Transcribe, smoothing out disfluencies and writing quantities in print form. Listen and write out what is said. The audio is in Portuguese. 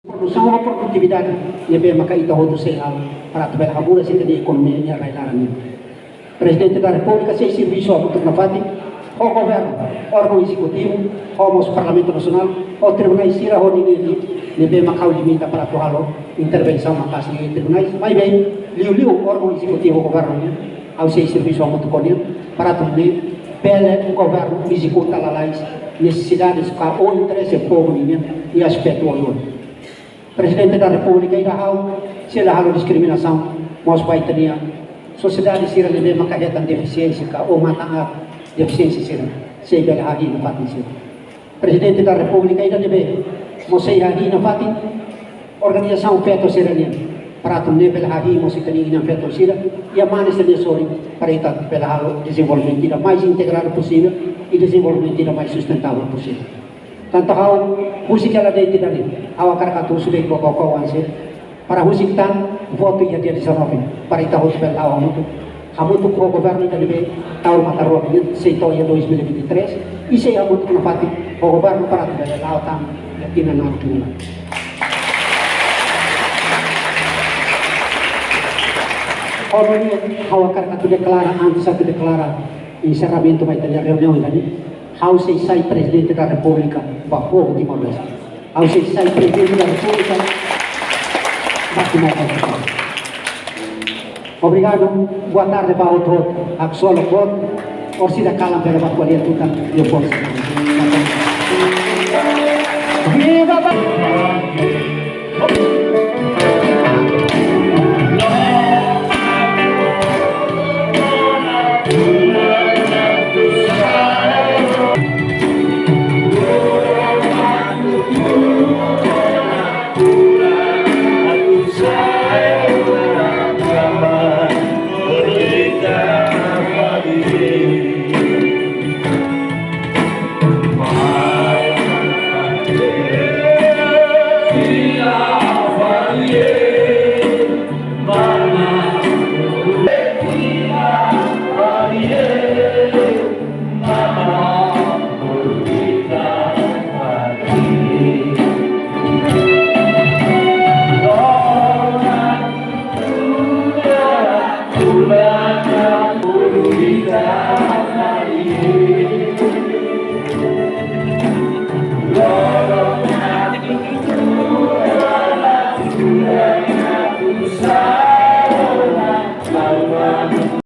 Produção ou produtividade e bem makaita ho do seal para tabela habura sita di ekonominya railaran. Presidente da República se serviço untuk nafati o governo, órgão executivo, o Parlamento Nacional, o tribunais sira ho ni bem makau limita para tuhalo intervenção makas ni tribunais, mas bem liu órgão executivo o governo ao se serviço untuk konil para tuhne pele o governo executa lalais necessidades ka o interesse povo ni e aspecto o Presidente da República ainda se há discriminação, mas vai ter sociedade sira lebe makahetan deficiência ou mata deficiência sira sei bela hagi na fatin sira. Presidente da República ainda lebe mosei hagi na fatin organização feto sira niya para tu nebel hagi mosei kani na feto sira e a manes de sori para ita bela halo desenvolvimento mais integrado possível e desenvolvimento mais sustentável possível. Tanto hau husik ela dei tidani awa karakatu sudah boko para husik tan voto ia dia disanofin para ita hospel lawa mutu hamutu pro governo ita debe tahun mata roh ini seito ia 2023 ise hamutu nafati o governo para tabela lawa tam yatina na tuna Kalau ini hawa karakatu deklara antes satu deklara encerramento vai ter reunião ini ao se sai presidente da República para povo de Timor-Leste, ao se sai presidente da República para Timor-Leste. Obrigado, boa tarde para o todo, a solo todo, or se da calam pela bacuaria tudo e o povo. Viva!